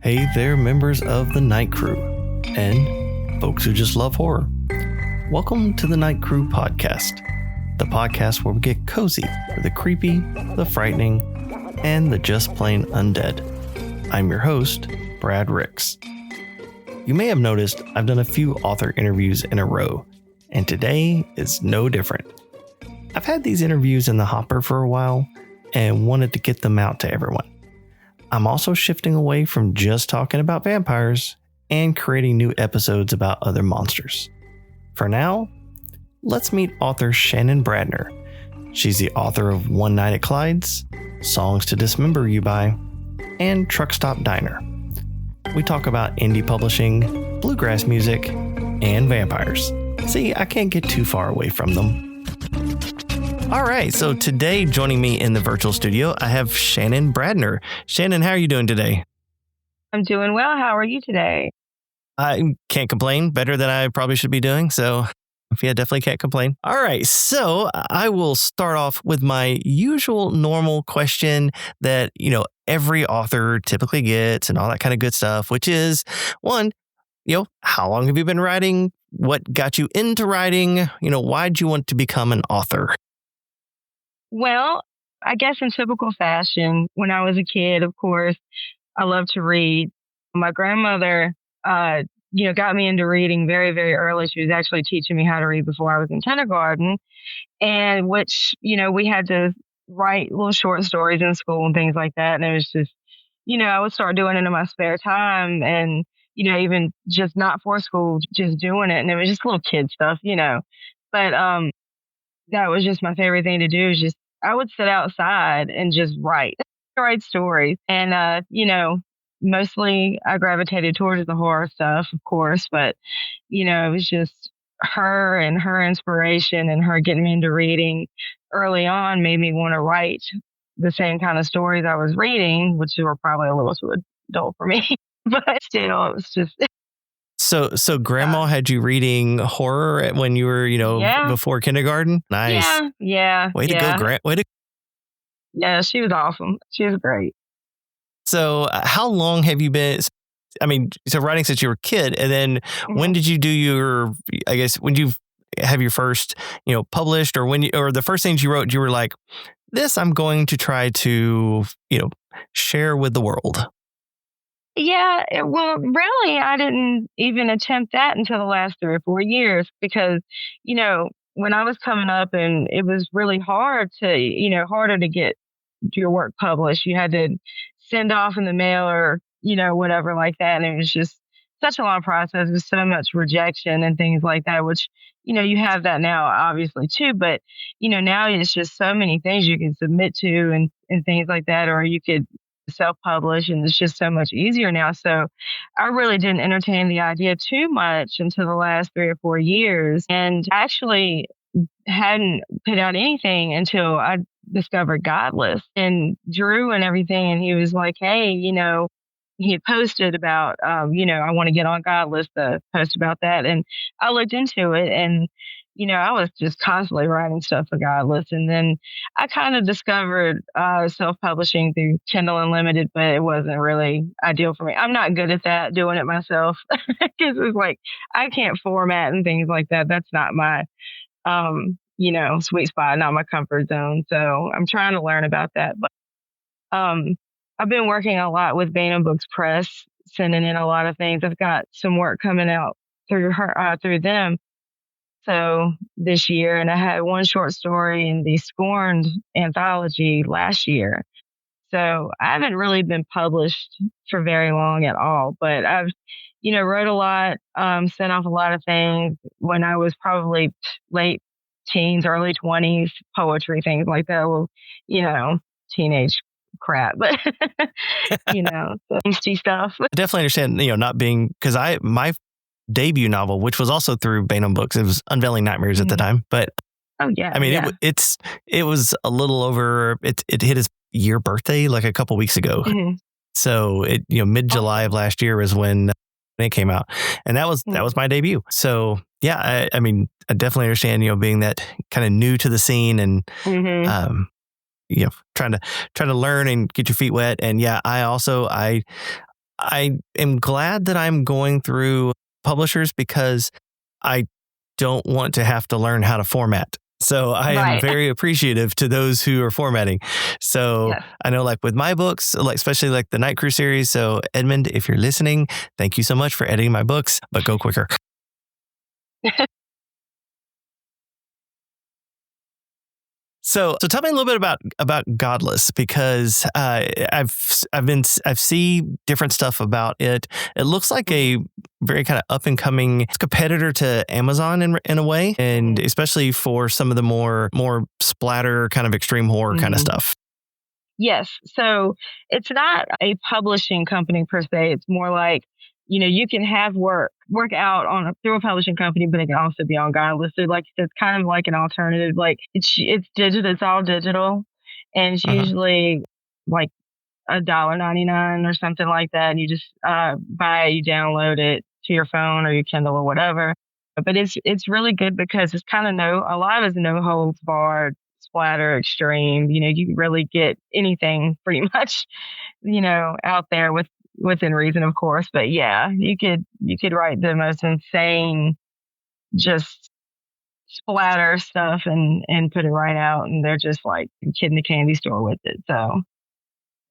Hey there, members of the Night Crew and folks who just love horror. Welcome to the Night Crew podcast, the podcast where we get cozy with the creepy, the frightening, and the just plain undead. I'm your host, Brad Ricks. You may have noticed I've done a few author interviews in a row, and today is no different. I've had these interviews in the hopper for a while and wanted to get them out to everyone. I'm also shifting away from just talking about vampires and creating new episodes about other monsters. For now, let's meet author Shannon Bradner. She's the author of One Night at Clyde's, Songs to Dismember You By, and Truck Stop Diner. We talk about indie publishing, bluegrass music, and vampires. See, I can't get too far away from them. All right, so today joining me in the virtual studio, I have Shannon Bradner. Shannon, how are you doing today? I'm doing well. How are you today? I can't complain. Better than I probably should be doing. So yeah, definitely can't complain. All right, so I will start off with my usual normal question that, every author typically gets and all that kind of good stuff, which is one, how long have you been writing? What got you into writing? Why'd you want to become an author? Well, I guess in typical fashion, when I was a kid, of course, I loved to read. My grandmother, got me into reading very, very early. She was actually teaching me how to read before I was in kindergarten, and which, we had to write little short stories in school and things like that. And it was just, I would start doing it in my spare time and, even just not for school, just doing it. And it was just little kid stuff, but, that was just my favorite thing to do is just, I would sit outside and just write stories. And, mostly I gravitated towards the horror stuff, of course, but, it was just her and her inspiration and her getting me into reading early on made me want to write the same kind of stories I was reading, which were probably a little too adult for me, but still, it was just... So grandma had you reading horror when you were, before kindergarten? Nice. Yeah. Way to go, Grant. Yeah, she was awesome. She was great. So how long have you been, so writing since you were a kid, and then when did you do when you have your first, published, or or the first things you wrote, you were like, this I'm going to try to, share with the world? Yeah, well, really, I didn't even attempt that until the last 3 or 4 years because, when I was coming up and it was really hard harder to get your work published. You had to send off in the mail or, whatever like that. And it was just such a long process with so much rejection and things like that, which, you have that now, obviously, too. But, now it's just so many things you can submit to and things like that, or you could self-publish, and it's just so much easier now. So I really didn't entertain the idea too much until the last 3 or 4 years, and actually hadn't put out anything until I discovered Godless and Drew and everything. And he was like, hey, he had posted about, I want to get on Godless, the post about that. And I looked into it and, I was just constantly writing stuff for Godless. And then I kind of discovered self-publishing through Kindle Unlimited, but it wasn't really ideal for me. I'm not good at that, doing it myself, because it's like, I can't format and things like that. That's not my, sweet spot, not my comfort zone. So I'm trying to learn about that. But I've been working a lot with Baynum Books Press, sending in a lot of things. I've got some work coming out through them. So this year, and I had one short story in the Scorned anthology last year. So I haven't really been published for very long at all, but I've, wrote a lot, sent off a lot of things when I was probably late teens, early 20s, poetry, things like that. Well, teenage crap, but, angsty stuff. I definitely understand, not being, because my debut novel, which was also through Baynum Books, it was Unveiling Nightmares at the time, but it was a little over, it hit his year birthday like a couple weeks ago. So it, mid-July of last year was when it came out, and that was my debut. So yeah, I definitely understand, being that kind of new to the scene and trying to learn and get your feet wet. And yeah, I I am glad that I'm going through publishers because I don't want to have to learn how to format. So I am Right. very appreciative to those who are formatting. So Yes. I know like with my books, like especially like the Night Crew series. So Edmund, if you're listening, thank you so much for editing my books, but go quicker. So tell me a little bit about Godless because I've see different stuff about it. It looks like a very kind of up and coming competitor to Amazon in a way, and especially for some of the more splatter kind of extreme horror kind of stuff. Yes. So it's not a publishing company per se. It's more like, you can have work out through a publishing company, but it can also be on Godless. So like it's kind of like an alternative. Like it's digital. It's all digital, and it's usually like $1.99 or something like that. And you just buy it, you download it to your phone or your Kindle or whatever. But it's really good because it's kind of a lot of it's no holds barred splatter extreme. You can really get anything pretty much, out there within reason, of course. But yeah, you could write the most insane just splatter stuff and put it right out, and they're just like a kid in the candy store with it. So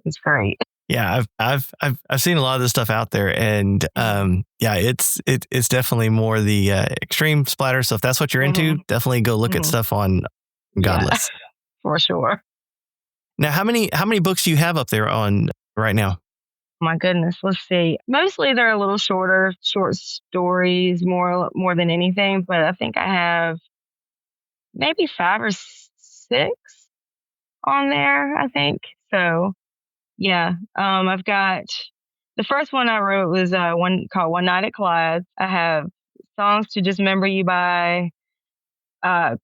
it's great. Yeah, I've seen a lot of this stuff out there, and yeah, it's definitely more the extreme splatter. So if that's what you're into, definitely go look at stuff on Godless. Yeah, for sure. Now, how many books do you have up there on right now? My goodness, let's see. Mostly they're a little shorter, short stories, more than anything. But I think I have maybe 5 or 6 on there. I think so. Yeah. I've got the first one I wrote was one called One Night at Clyde. I have Songs to Dismember You By, uh,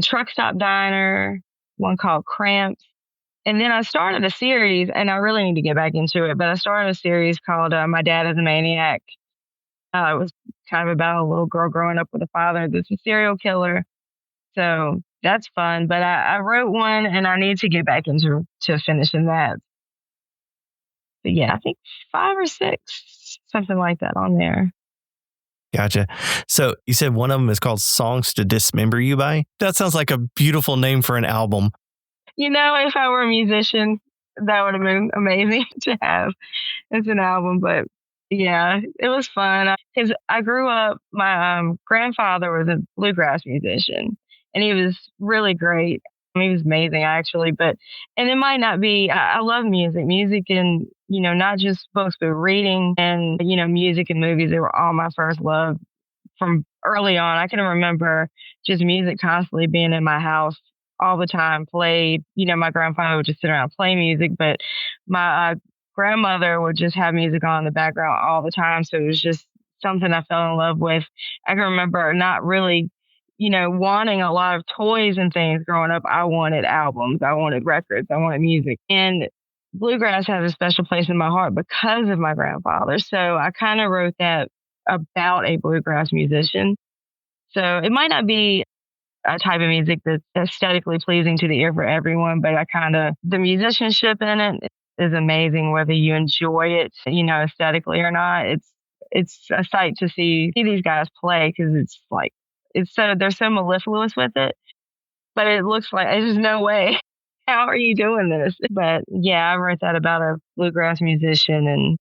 Truck Stop Diner, one called Cramps. And then I started a series, and I really need to get back into it, but I started a series called My Dad is a Maniac. It was kind of about a little girl growing up with a father that's a serial killer. So that's fun. But I wrote one, and I need to get back into finishing that. But yeah, I think 5 or 6, something like that on there. Gotcha. So you said one of them is called Songs to Dismember You By. That sounds like a beautiful name for an album. If I were a musician, that would have been amazing to have as an album. But yeah, it was fun. Because I grew up, my grandfather was a bluegrass musician, and he was really great. He was amazing, actually. And it might not be, I love music and, not just books, but reading and, music and movies. They were all my first love from early on. I can remember just music constantly being in my house all the time, played. My grandfather would just sit around and play music, but my grandmother would just have music on in the background all the time. So it was just something I fell in love with. I can remember not really, wanting a lot of toys and things growing up. I wanted albums, I wanted records, I wanted music. And bluegrass has a special place in my heart because of my grandfather. So I kind of wrote that about a bluegrass musician. So it might not be a type of music that's aesthetically pleasing to the ear for everyone, but the musicianship in it is amazing, whether you enjoy it, aesthetically or not. It's a sight to see these guys play because they're so mellifluous with it, but it looks like there's no way. How are you doing this? But yeah, I wrote that about a bluegrass musician and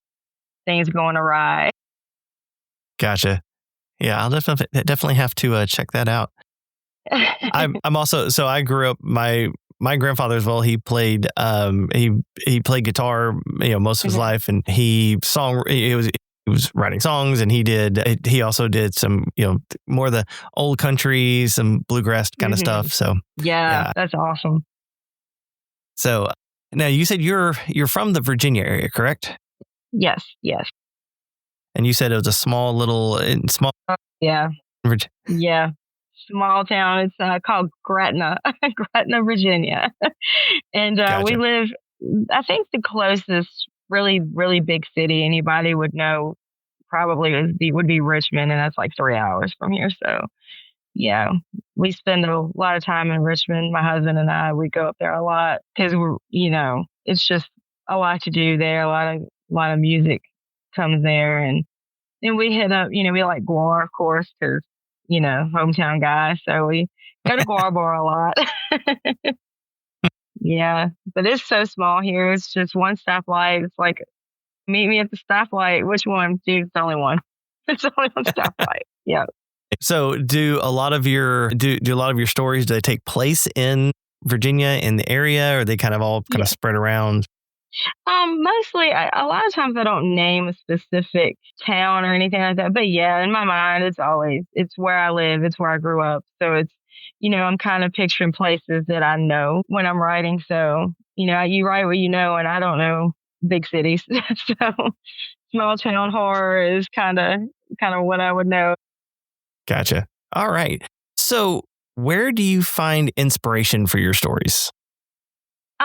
things going awry. Gotcha. Yeah, I'll definitely have to check that out. I'm also, so I grew up, my grandfather as well, he played he played guitar, most of his life, and he was writing songs, and he also did some, more of the old country, some bluegrass kind of stuff. So yeah, that's awesome. So now you said you're from the Virginia area, correct? Yes. And you said it was a small. Yeah. Yeah. Small town. It's called Gretna, Gretna, Virginia. And Gotcha. we live, I think the closest really, really big city anybody would know probably would be Richmond. And that's like 3 hours from here. So yeah, we spend a lot of time in Richmond. My husband and I, we go up there a lot because it's just a lot to do there. A lot of music comes there, and then we hit up, we like Guar, of course, because, hometown guy. So we go to Guar Bar a lot. Yeah, but it's so small here. It's just one stoplight. It's like, meet me at the stoplight. Which one? Dude, it's only one. It's only one stoplight. Yeah. So do a lot of your stories, do they take place in Virginia, in the area, or are they kind of all kind of spread around? Mostly, a lot of times I don't name a specific town or anything like that. But yeah, in my mind, it's where I live. It's where I grew up. So it's, I'm kind of picturing places that I know when I'm writing. So, you write what you know, and I don't know big cities. So small town horror is kind of what I would know. Gotcha. All right. So where do you find inspiration for your stories?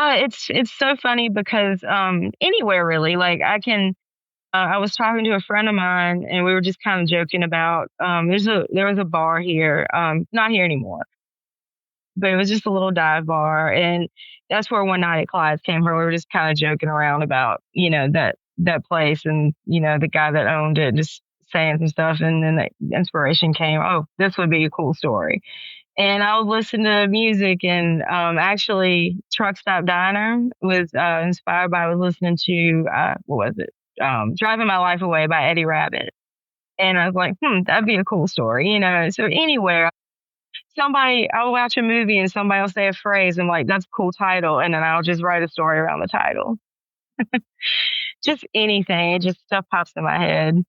It's so funny because anywhere really. Like I was talking to a friend of mine, and we were just kind of joking about there was a bar here, not here anymore, but it was just a little dive bar, and that's where one night at Clyde's came from. We were just kind of joking around about that place, and the guy that owned it just saying some stuff, and then the inspiration came. Oh, this would be a cool story. And I would listen to music, and actually, Truck Stop Diner was inspired by, I was listening to, what was it? Driving My Life Away by Eddie Rabbit. And I was like, that'd be a cool story, So anywhere, I'll watch a movie and somebody will say a phrase, and like, that's a cool title. And then I'll just write a story around the title. Just anything. It just stuff pops in my head.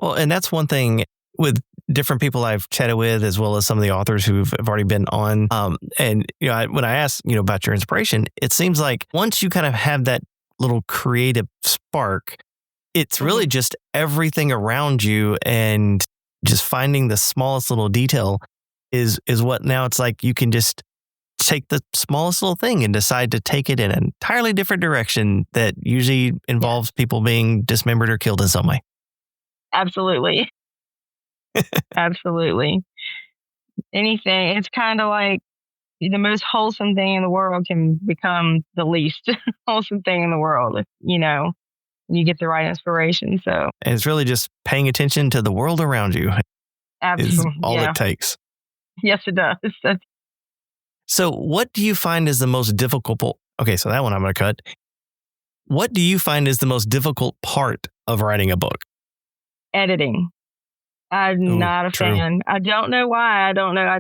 Well, and that's one thing with different people I've chatted with, as well as some of the authors who've already been on. And, when I ask, about your inspiration, it seems like once you kind of have that little creative spark, it's really just everything around you, and just finding the smallest little detail is what now it's like you can just take the smallest little thing and decide to take it in an entirely different direction that usually involves people being dismembered or killed in some way. Absolutely. Absolutely. Anything. It's kind of like the most wholesome thing in the world can become the least wholesome thing in the world, if, you get the right inspiration. So, and it's really just paying attention to the world around you. Absolutely. Is all it takes. Yes, it does. So what do you find is the most difficult? Okay, so that one I'm going to cut. What do you find is the most difficult part of writing a book? Editing. I'm not a fan. I don't know why. I don't know.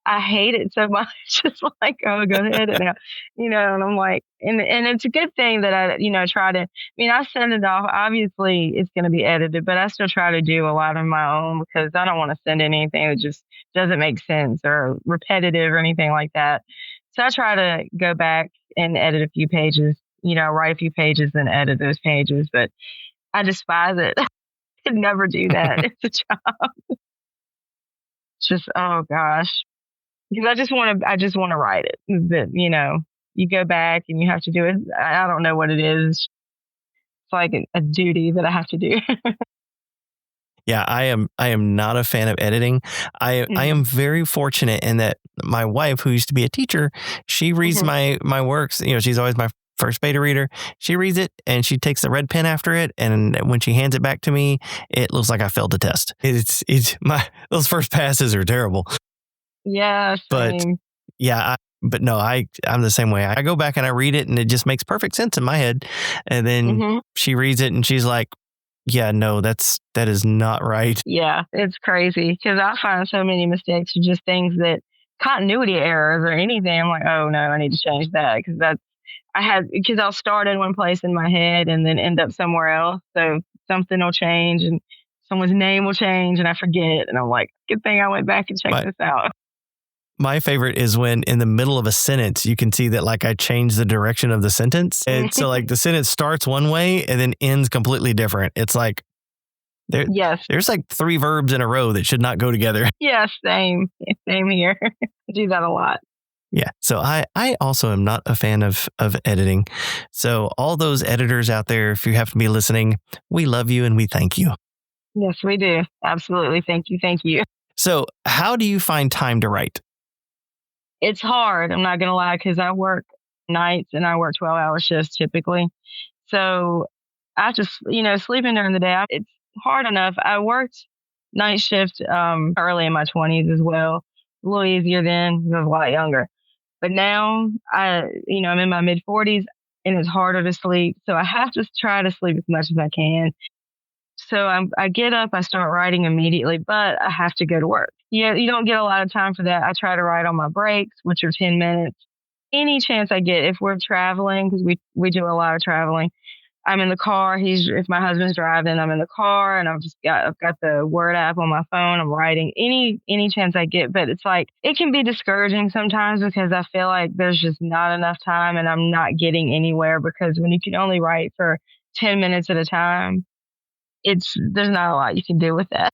I hate it so much. It's like, oh, go ahead now, and I'm like, and it's a good thing that I try to, I send it off. Obviously it's going to be edited, but I still try to do a lot of my own, because I don't want to send anything that just doesn't make sense or repetitive or anything like that. So I try to go back and edit a few pages, write a few pages and edit those pages, but I despise it. I could never do that. It's a job. It's just, oh gosh. Because I just want to write it. But, you go back and you have to do it. I don't know what it is. It's like a duty that I have to do. Yeah, I am not a fan of editing. I am very fortunate in that my wife, who used to be a teacher, she reads my works. She's always my first beta reader. She reads it and she takes the red pen after it, and when she hands it back to me, it looks like I failed the test. Those first passes are terrible. Yeah, same. But no, I'm the same way. I go back and I read it, and it just makes perfect sense in my head. And then she reads it and she's like, yeah, no, that is not right. Yeah, it's crazy, because I find so many mistakes are just things that continuity errors or anything. I'm like, oh no, I need to change that, because I'll start in one place in my head and then end up somewhere else. So something will change and someone's name will change and I forget. And I'm like, good thing I went back and checked this out. My favorite is when in the middle of a sentence, you can see that like I changed the direction of the sentence. And so like the sentence starts one way and then ends completely different. It's like, there's like 3 verbs in a row that should not go together. Yeah, same here. I do that a lot. Yeah. So I also am not a fan of editing. So all those editors out there, if you have to be listening, we love you and we thank you. Yes, we do. Absolutely. Thank you. Thank you. So how do you find time to write? It's hard. I'm not going to lie, because I work nights and I work 12-hour shifts typically. So I just, sleeping during the day, it's hard enough. I worked night shift early in my 20s as well. A little easier then because I was a lot younger. But now I'm in my mid 40s and it's harder to sleep. So I have to try to sleep as much as I can. So I get up, I start writing immediately, but I have to go to work. You don't get a lot of time for that. I try to write on my breaks, which are 10 minutes. Any chance I get, if we're traveling, because we do a lot of traveling, I'm in the car. If my husband's driving, I'm in the car, and I've got the Word app on my phone. I'm writing any chance I get, but it's like it can be discouraging sometimes because I feel like there's just not enough time, and I'm not getting anywhere because when you can only write for 10 minutes at a time, there's not a lot you can do with that.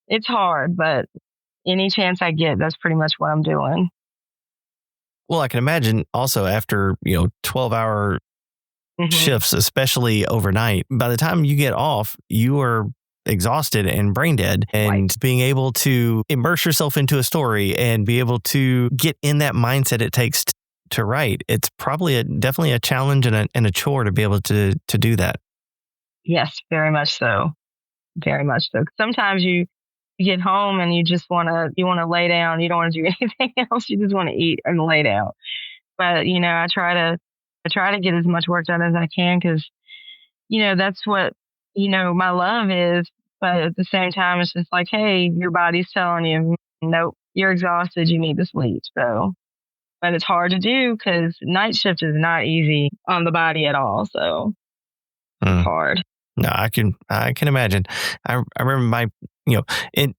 It's hard, but any chance I get, that's pretty much what I'm doing. Well, I can imagine also after, 12-hour shifts, especially overnight, by the time you get off, you are exhausted and brain dead, and Right. being able to immerse yourself into a story and be able to get in that mindset it takes to write. It's probably definitely a challenge and a chore to be able to do that. Yes, very much so. Very much so. Sometimes you get home and you want to lay down. You don't want to do anything else. You just want to eat and lay down. But I try to get as much work done as I can because that's what my love is. But at the same time, it's just like, hey, your body's telling you, nope, you're exhausted. You need to sleep. So, but it's hard to do because night shift is not easy on the body at all. So it's hard. No, I can imagine. I remember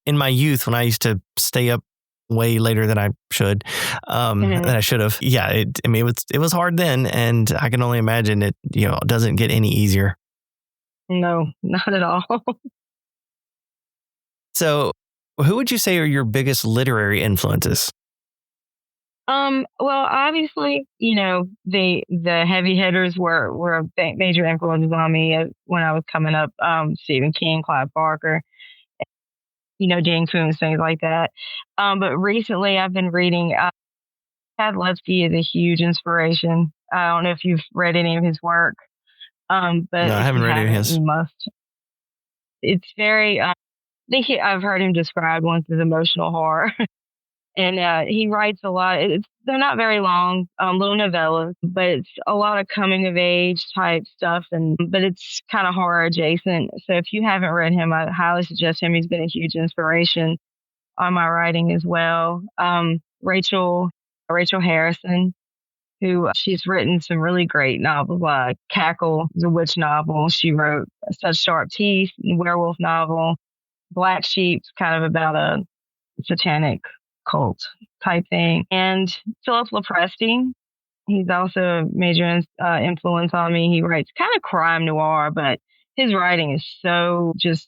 in my youth when I used to stay up way later than I should, than I should have. Yeah, it was hard then, and I can only imagine it. Doesn't get any easier. No, not at all. So, who would you say are your biggest literary influences? Well, obviously, the heavy hitters were major influences on me when I was coming up. Stephen King, Clive Barker, Jane Koontz, things like that. But recently I've been reading, Chad Lutzke is a huge inspiration. I don't know if you've read any of his work. But No, I if haven't you read any of haven't, his. you must. It's very, I've heard him described once as emotional horror. And he writes a lot. They're not very long, little novellas, but it's a lot of coming of age type stuff. But it's kind of horror adjacent. So if you haven't read him, I highly suggest him. He's been a huge inspiration on my writing as well. Rachel Harrison, who she's written some really great novels like Cackle, the witch novel. She wrote Such Sharp Teeth, werewolf novel. Black Sheep's kind of about a satanic cult type thing. And Philip Lopresti, he's also a major influence on me. He writes kind of crime noir, but his writing is so just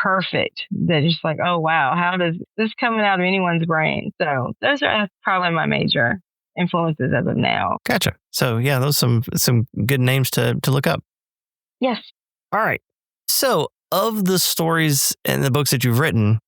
perfect that it's just like, oh, wow, how does this coming out of anyone's brain? So those are probably my major influences as of now. Gotcha. So yeah, those some good names to look up. Yes. All right. So of the stories and the books that you've written,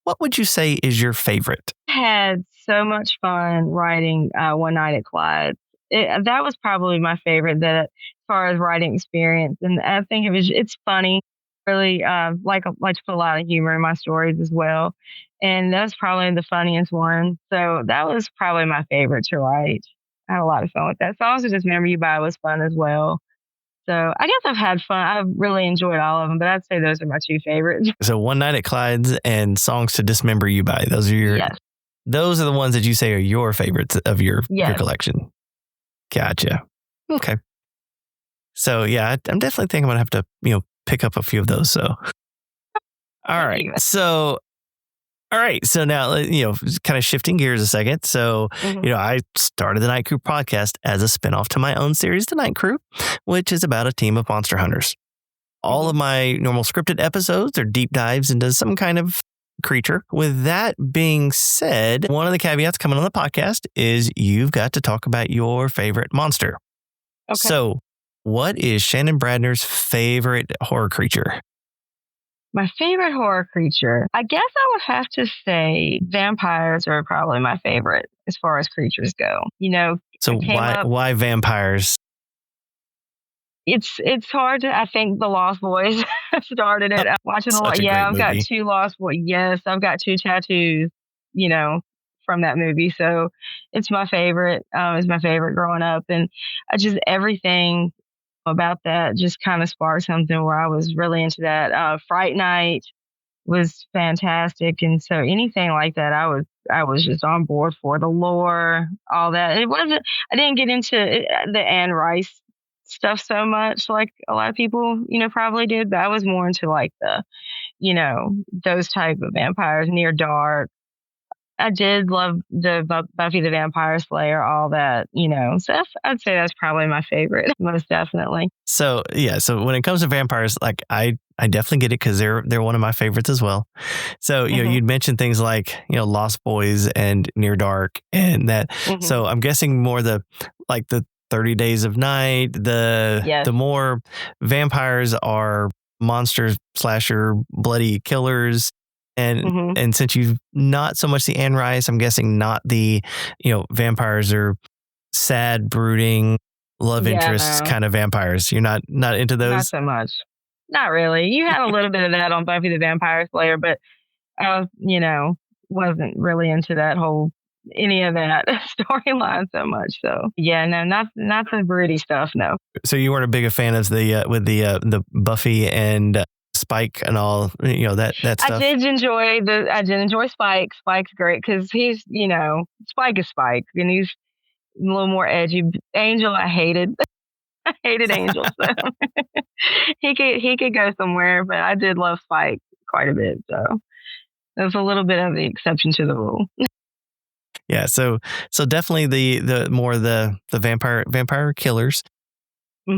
what would you say is your favorite? I had so much fun writing One Night at Clyde. That was probably my favorite that as far as writing experience. And I think it's funny. Really like to put a lot of humor in my stories as well. And that's probably the funniest one. So that was probably my favorite to write. I had a lot of fun with that. Songs to Dismember You By was fun as well. So I guess I've had fun. I've really enjoyed all of them, but I'd say those are my two favorites. So One Night at Clyde's and Songs to Dismember You By. Those are Yes. Those are the ones that you say are your favorites of your Yes. collection. Gotcha. Okay. So yeah, I'm definitely thinking I'm gonna have to, pick up a few of those. So all right. So now, kind of shifting gears a second. So, I started the Night Crew podcast as a spinoff to my own series, The Night Crew, which is about a team of monster hunters. All of my normal scripted episodes are deep dives into some kind of creature. With that being said, one of the caveats coming on the podcast is you've got to talk about your favorite monster. Okay. So, what is Shannon Bradner's favorite horror creature? My favorite horror creature, I guess I would have to say vampires are probably my favorite as far as creatures go. So why vampires? It's hard to. I think the Lost Boys started it. Watching a lot. Such a Yeah, great I've got movie. 2 Lost Boys. Yes, I've got 2 tattoos. You know, from that movie. So it's my favorite. It's my favorite growing up, and I just everything about that just kind of sparked something where I was really into that. Fright Night was fantastic, and so anything like that, I was just on board for the lore, all that. It wasn't. I didn't get into the Anne Rice stuff so much, like a lot of people, probably did. But I was more into like those type of vampires, near dark. I did love the Buffy the Vampire Slayer, all that, stuff. I'd say that's probably my favorite, most definitely. So yeah, so when it comes to vampires, like I definitely get it because they're one of my favorites as well. So Hmm. you'd mentioned things like Lost Boys and Near Dark and that. Hmm. So I'm guessing more the 30 Days of Night, Yes. the more vampires are monsters, slasher, bloody killers. And Hmm. and since you've not so much the Anne Rice, I'm guessing not the vampires are sad, brooding, love Yeah, interests no, kind of vampires. You're not into not those? so much. Not really. You had a little bit of that on Buffy the Vampire Slayer, but I was, wasn't really into that whole any of that storyline so much. So yeah, no, not the broody stuff. No. So you weren't a big a fan of the Buffy and Spike and all that I stuff. I did enjoy Spike. Spike's great because he's, Spike is Spike and he's a little more edgy. Angel, I hated. I hated Angel, so he could go somewhere, but I did love Spike quite a bit. So it was a little bit of the exception to the rule. Yeah, so definitely the more the vampire killers.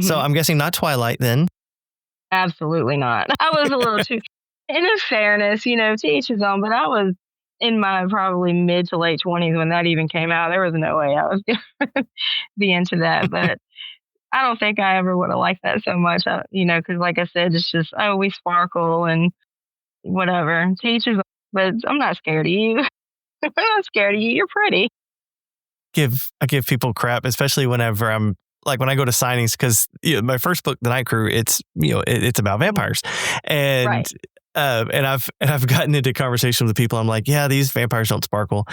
So Hmm. I'm guessing not Twilight then. Absolutely not. I was a little too. And in fairness, to each his own. But I was in my probably mid to late 20s when that even came out. There was no way I was gonna be into that, but I don't think I ever would have liked that so much, because like I said, it's just, oh, we sparkle and whatever. Teachers, but I'm not scared of you. I'm not scared of you. You're pretty. I give people crap, especially whenever I'm like when I go to signings because my first book, The Night Crew, it's it's about Mhm. vampires, and Right. I've gotten into conversations with people. I'm like, yeah, these vampires don't sparkle.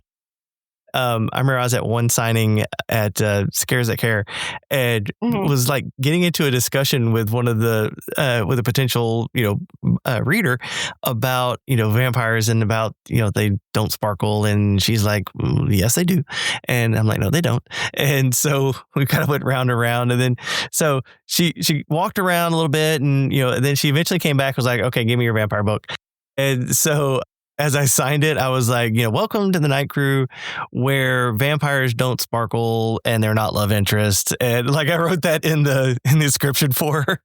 I remember I was at one signing at Scares That Care and Hmm. was like getting into a discussion with one of the with a potential reader about vampires and about they don't sparkle, and she's like, yes they do, and I'm like, no they don't, and so we kind of went round and round, and then so she walked around a little bit, and and then she eventually came back, was like, okay, give me your vampire book, and so as I signed it, I was like, welcome to the Night Crew, where vampires don't sparkle and they're not love interests. And like I wrote that in the description for her.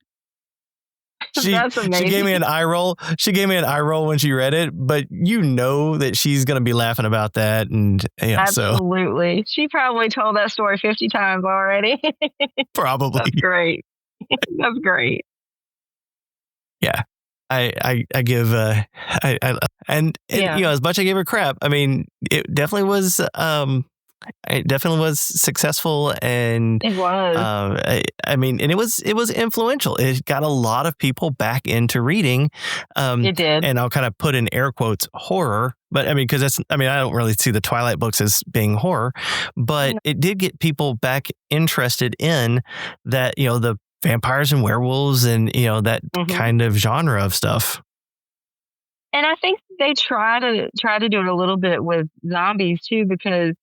That's She gave amazing. me an eye roll. She gave me an eye roll when she read it, but that she's gonna be laughing about that, and so Absolutely. She probably told that story 50 times already. That's probably great. That's great. yeah. I give I and Yeah, as much I gave her crap, I mean it definitely was successful, and it was. I mean, and it was influential. It got a lot of people back into reading, It did. and I'll kind of put in air quotes horror, but I mean because I mean I don't really see the Twilight books as being horror, but it did get people back interested in that the vampires and werewolves and that Mhm. kind of genre of stuff. And I think they try to do it a little bit with zombies too, because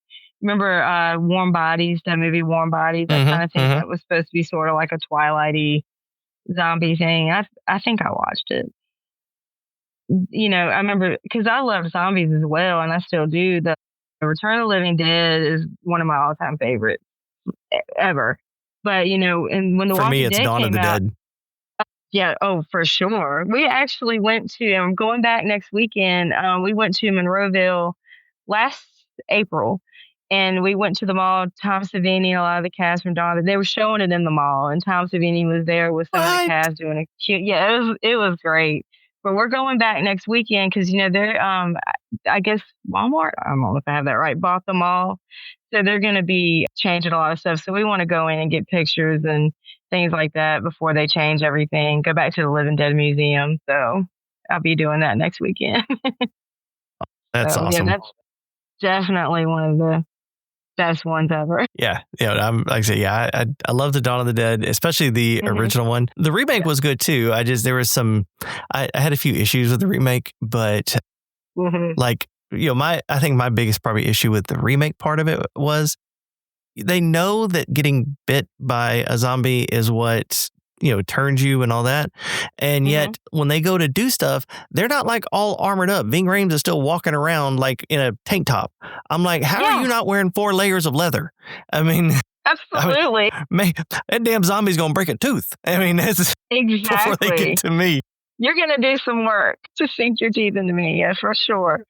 remember Warm Bodies, that movie Warm Bodies? I Hmm. kind of think Hmm. that was supposed to be sort of like a Twilighty zombie thing. I think I watched it. I remember because I love zombies as well, and I still do. The Return of the Living Dead is one of my all-time favorites ever. But and when The For me, Walking it's Dead Dawn of came the out, Dead. yeah, oh, for sure. We actually went to, I'm going back next weekend. We went to Monroeville last April, and we went to the mall. Tom Savini and a lot of the cast from Dawn, they were showing it in the mall, and Tom Savini was there with some of the What? cast doing a cute. Yeah, it was great. But we're going back next weekend because, they're, I guess Walmart, I don't know if I have that right, bought them all. So they're going to be changing a lot of stuff. So we want to go in and get pictures and things like that before they change everything, go back to the Living Dead Museum. So I'll be doing that next weekend. That's awesome. Yeah, that's definitely one of the best ones ever. Yeah. I'm like I say, I love the Dawn of the Dead, especially the original one. The remake was good too. There was I had a few issues with the remake, but I think my biggest probably issue with the remake part of it was they know that getting bit by a zombie is what turns you and all that, and yet when they go to do stuff, they're not like all armored up. Ving Rhames is still walking around like in a tank top. I'm like, how are you not wearing 4 layers of leather? I mean, absolutely. That damn zombie's gonna break a tooth. I mean, that's exactly before they get to me. You're gonna do some work to sink your teeth into me, yeah, for sure.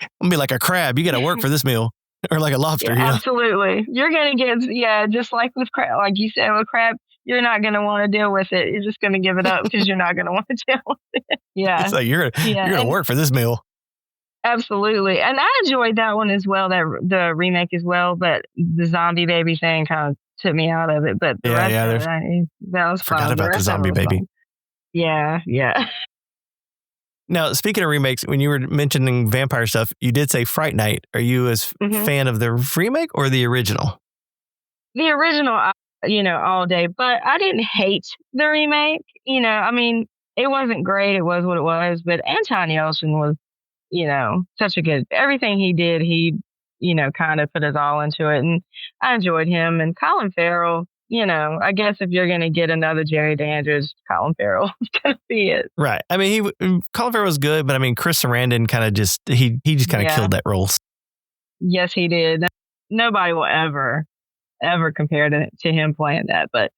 I'm gonna be like a crab. You got to work for this meal, or like a lobster. Yeah, absolutely. You're gonna get just like with crab, like you said with crab. You're not going to want to deal with it. You're just going to give it up because you're not going to want to deal with it. Yeah. It's like you're going to work for this meal. Absolutely. And I enjoyed that one as well, the remake as well, but the zombie baby thing kind of took me out of it. But the rest of it, that was fun. Forgot about the zombie baby. Fun. Yeah. Now, speaking of remakes, when you were mentioning vampire stuff, you did say Fright Night. Are you a fan of the remake or the original? The original, all day, but I didn't hate the remake. I mean, it wasn't great. It was what it was, but Anton Yelchin was, such a good, everything he did, he, kind of put his all into it, and I enjoyed him. And Colin Farrell, I guess if you're going to get another Jerry Dandridge, Colin Farrell is going to be it. Right. I mean, Colin Farrell was good, but I mean, Chris Sarandon kind of just, he just kind of killed that role. Yes, he did. Nobody will ever compare to him playing that. And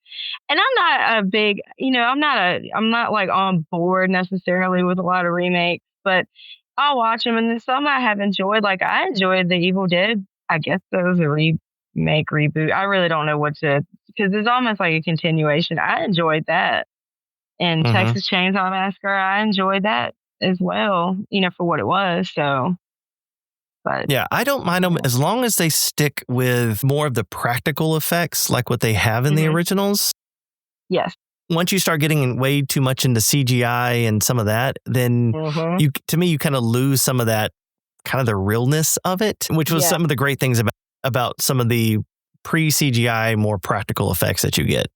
I'm not a big, I'm not like on board necessarily with a lot of remakes, but I'll watch them, and then some I have enjoyed. Like I enjoyed The Evil Dead. I guess that was a remake, reboot. I really don't know because it's almost like a continuation. I enjoyed that. And Texas Chainsaw Massacre, I enjoyed that as well, for what it was. So. But yeah, I don't mind them as long as they stick with more of the practical effects like what they have in the originals. Yes. Once you start getting way too much into CGI and some of that, then you kind of lose some of that kind of the realness of it, which was some of the great things about some of the pre-CGI, more practical effects that you get.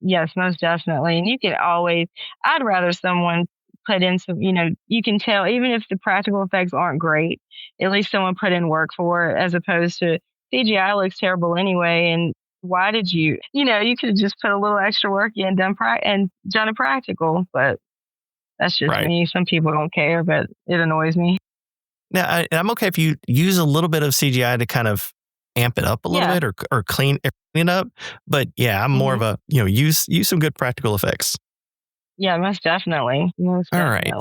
Yes, most definitely. And you can I'd rather someone put in some, you can tell, even if the practical effects aren't great, at least someone put in work for it, as opposed to CGI looks terrible anyway. And why did you could have just put a little extra work in, done it practical, but that's just me. Some people don't care, but it annoys me. Now, I'm okay if you use a little bit of CGI to kind of amp it up a little bit or clean it up. But yeah, I'm more of a, use some good practical effects. Yeah, most definitely. All right.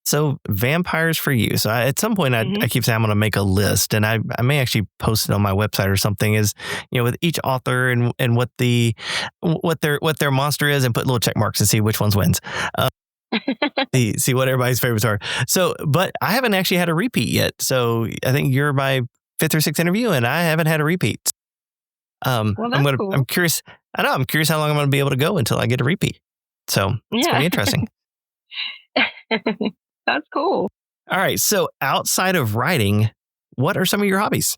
So vampires for you. So at some point I keep saying I'm going to make a list, and I may actually post it on my website or something, is, with each author and what their monster is, and put little check marks and see which ones wins. See what everybody's favorites are. So, but I haven't actually had a repeat yet. So I think you're my 5th or 6th interview, and I haven't had a repeat. Well, that's cool. I'm curious. I'm curious how long I'm going to be able to go until I get a repeat. So it's going to be interesting. That's cool. All right. So outside of writing, what are some of your hobbies?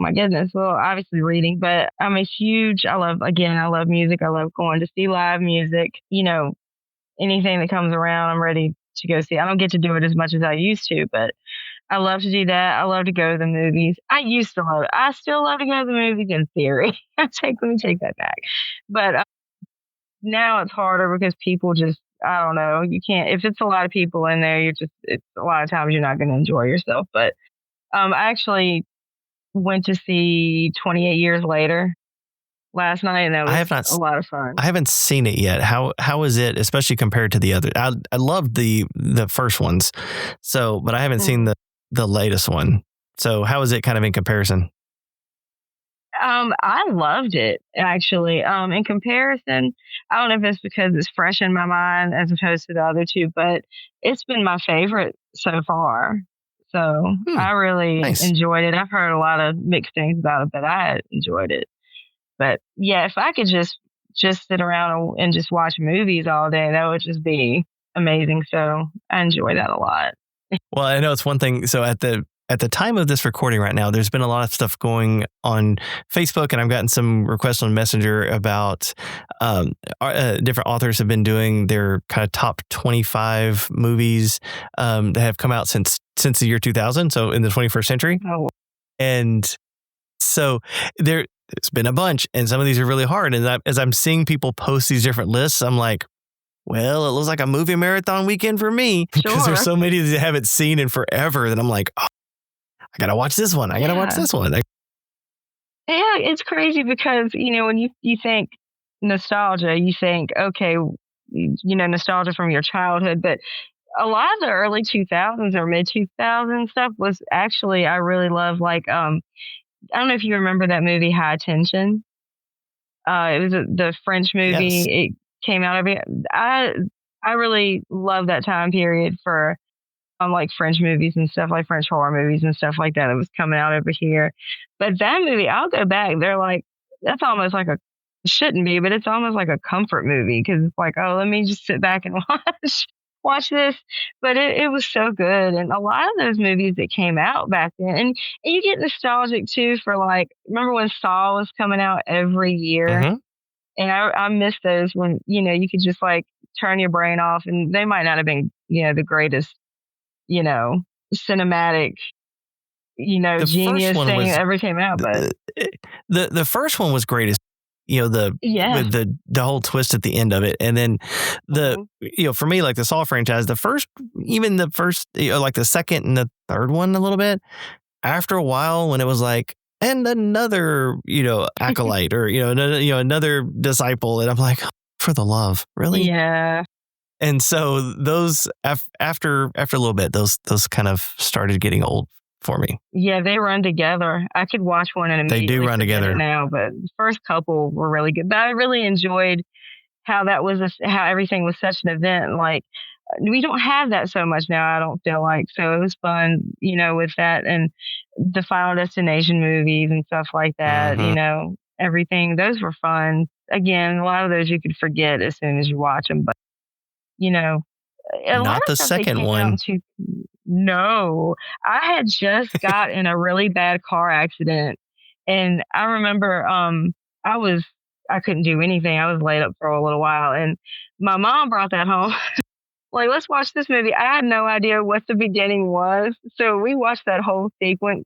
My goodness. Well, obviously reading, but I love music. I love going to see live music. Anything that comes around, I'm ready to go see. I don't get to do it as much as I used to, but I love to do that. I love to go to the movies. I still love to go to the movies in theory. Let me take that back. But now it's harder because people just, I don't know, you can't, if it's a lot of people in there, it's a lot of times you're not going to enjoy yourself. But I actually went to see 28 Years Later last night, and that was a lot of fun. I haven't seen it yet. How is it, especially compared to the other? I loved the first ones, but I haven't seen the latest one. So how is it kind of in comparison? I loved it actually. In comparison, I don't know if it's because it's fresh in my mind as opposed to the other two, but it's been my favorite so far. So I really Nice. enjoyed it. I've heard a lot of mixed things about it, but I enjoyed it. But yeah, if I could just sit around and just watch movies all day, that would just be amazing. So I enjoy that a lot. Well, I know it's one thing. So at the time of this recording right now, there's been a lot of stuff going on Facebook, and I've gotten some requests on Messenger about different authors have been doing their kind of top 25 movies that have come out since the year 2000. So in the 21st century. Oh, And so there's been a bunch, and some of these are really hard. And as I'm seeing people post these different lists, I'm like, well, it looks like a movie marathon weekend for me, because there's so many that I haven't seen in forever that I'm like, oh, I got to watch this one. I got to watch this one. Yeah, it's crazy because, when you think nostalgia, you think, okay, nostalgia from your childhood, but a lot of the early 2000s or mid 2000s stuff was actually, I really love, like, I don't know if you remember that movie High Tension. It was the French movie. Yes. It came out I really love that time period for like French movies and stuff, like French horror movies and stuff like that was coming out over here. But that movie, I'll go back. They're like, that's almost like shouldn't be, but it's almost like a comfort movie because it's like, oh, let me just sit back and watch this. But it was so good. And a lot of those movies that came out back then, and you get nostalgic too for like, remember when Saw was coming out every year? Mm-hmm. And I miss those when, you could just like turn your brain off, and they might not have been, the greatest, cinematic, The genius thing that ever came out. But the first one was great. With the whole twist at the end of it. And then for me, like the Saw franchise, the first, like the second and the third one a little bit, after a while when it was like, and another, acolyte or, another disciple. And I'm like, for the love, really? Yeah. And so those after a little bit, those kind of started getting old for me. Yeah, they run together. I could watch one and immediately they do run together now, but the first couple were really good. But I really enjoyed how that was how everything was such an event. Like we don't have that so much now, I don't feel like. So it was fun, with that and the Final Destination movies and stuff like that, everything. Those were fun. Again, a lot of those you could forget as soon as you watch them, but a lot not of the stuff second one. No, I had just got in a really bad car accident, and I remember I couldn't do anything. I was laid up for a little while, and my mom brought that home. Like, let's watch this movie. I had no idea what the beginning was, so we watched that whole sequence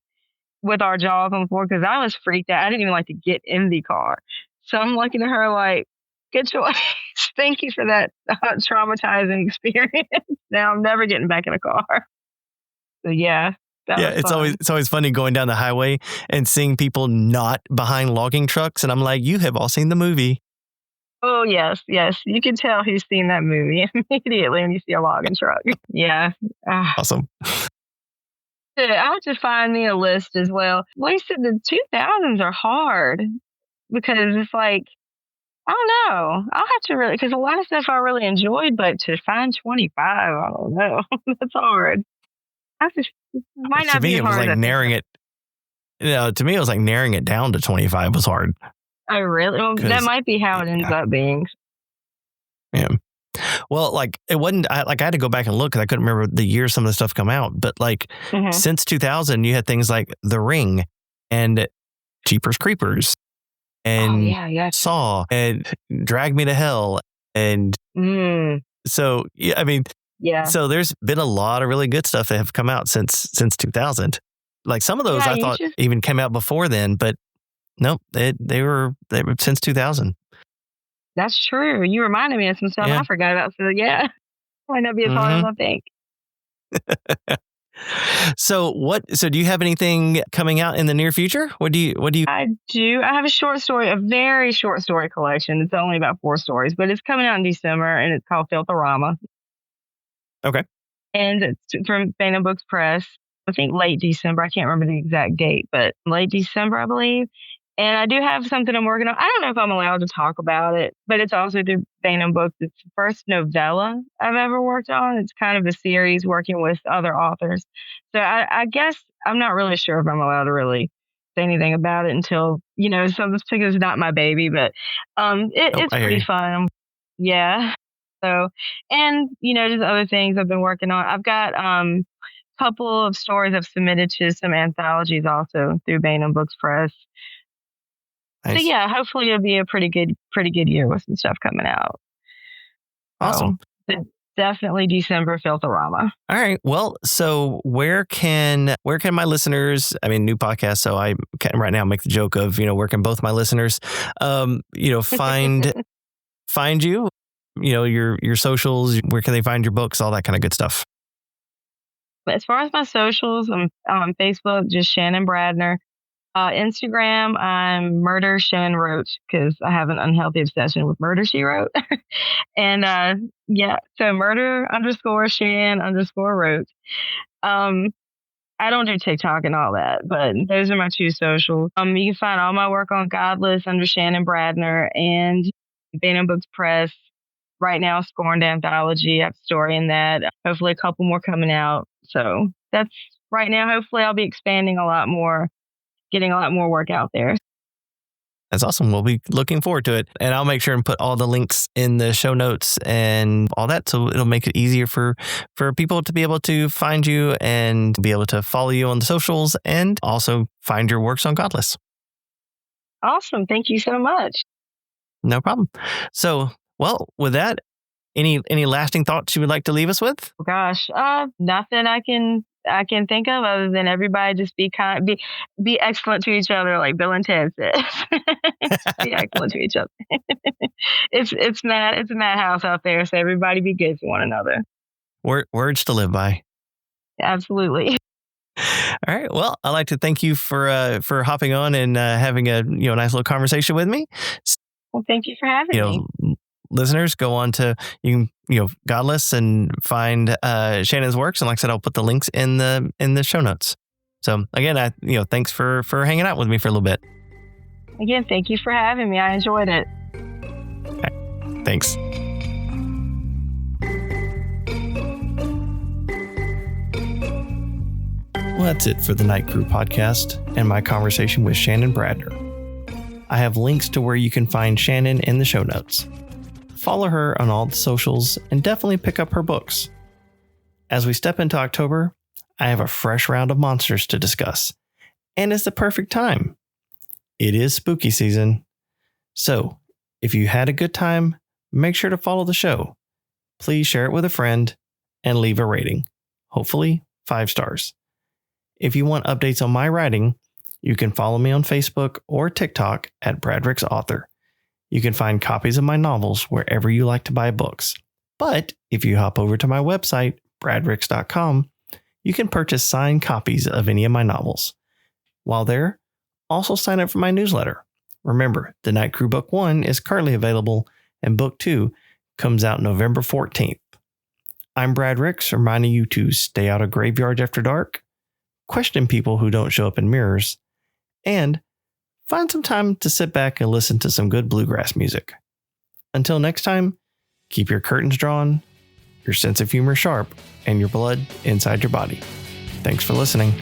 with our jaws on the floor because I was freaked out. I didn't even like to get in the car, so I'm looking at her like, good choice. Thank you for that traumatizing experience. Now I'm never getting back in a car. So yeah, it's always funny going down the highway and seeing people not behind logging trucks, and I'm like, you have all seen the movie. Oh yes, you can tell who's seen that movie immediately when you see a logging truck. Yeah, awesome. I'll have to find me a list as well. Like I said, the 2000s are hard because it's like, I don't know. I'll have to really, because a lot of stuff I really enjoyed, but to find 25, I don't know. That's hard. Might not to me, be it was like narrowing it. To me, it was like narrowing it down to 25 was hard. Oh, really? Well, that might be how it ends up being. Yeah. Well, like it wasn't. I had to go back and look because I couldn't remember the year some of the stuff come out. But like since 2000, you had things like The Ring and Jeepers Creepers and Saw and Drag Me to Hell and so yeah, I mean. Yeah. So there's been a lot of really good stuff that have come out since 2000. Like some of those I thought even came out before then, but nope, they were since 2000. That's true. You reminded me of some stuff I forgot about. So yeah, might not be as hard as I think. So do you have anything coming out in the near future? What do you? I do. I have a very short story collection. It's only about 4 stories, but it's coming out in December and it's called Filthorama. Okay. And it's from Baynum Books Press. I think late December. I can't remember the exact date, but late December, I believe. And I do have something I'm working on. I don't know if I'm allowed to talk about it, but it's also through Baynum Books. It's the first novella I've ever worked on. It's kind of a series working with other authors. So I guess I'm not really sure if I'm allowed to really say anything about it until, so this because it's not my baby, but Oh, it's I hear pretty you. fun. Yeah. So, and, just other things I've been working on. I've got couple of stories I've submitted to some anthologies also through Baynum Books Press. So Nice. yeah, hopefully it'll be a pretty good year with some stuff coming out. So Awesome. definitely December Filthorama. All right. Well, so where can my listeners, I mean, new podcast. So I can right now make the joke of, where can both my listeners, find you, your socials, where can they find your books, all that kind of good stuff. But as far as my socials, I'm on Facebook, just Shannon Bradner. Instagram, I'm Murder Shan Wrote because I have an unhealthy obsession with Murder She Wrote. And so murder_Shan_Wrote. Um, I don't do TikTok and all that, but those are my two socials. You can find all my work on Godless under Shannon Bradner and Baynum Books Press. Right now, Scorned Anthology. I have a story in that. Hopefully, a couple more coming out. So that's right now. Hopefully, I'll be expanding a lot more, getting a lot more work out there. That's awesome. We'll be looking forward to it. And I'll make sure and put all the links in the show notes and all that. So it'll make it easier for people to be able to find you and be able to follow you on the socials and also find your works on Godless. Awesome. Thank you so much. No problem. So, well, with that, any lasting thoughts you would like to leave us with? Oh, gosh, nothing I can think of other than everybody just be kind, be excellent to each other, like Bill and Ted says. Just be excellent to each other. It's a madhouse out there, so everybody be good to one another. Words to live by. Absolutely. All right. Well, I'd like to thank you for hopping on and having a nice little conversation with me. Well, thank you for having me. Listeners, go on to Godless and find Shannon's works, and like I said, I'll put the links in the show notes. So again, thanks for hanging out with me for a little bit. Again, thank you for having me. I enjoyed it. Right. Thanks. Well, that's it for the Night Crew podcast and my conversation with Shannon Bradner. I have links to where you can find Shannon in the show notes. Follow her on all the socials and definitely pick up her books. As we step into October, I have a fresh round of monsters to discuss, and it's the perfect time. It is spooky season. So, if you had a good time, make sure to follow the show. Please share it with a friend and leave a rating. Hopefully, 5 stars. If you want updates on my writing, you can follow me on Facebook or TikTok at Bradrick's Author. You can find copies of my novels wherever you like to buy books. But if you hop over to my website, bradricks.com, you can purchase signed copies of any of my novels. While there, also sign up for my newsletter. Remember, The Night Crew Book 1 is currently available, and Book 2 comes out November 14th. I'm Brad Ricks, reminding you to stay out of graveyards after dark, question people who don't show up in mirrors, and find some time to sit back and listen to some good bluegrass music. Until next time, keep your curtains drawn, your sense of humor sharp, and your blood inside your body. Thanks for listening.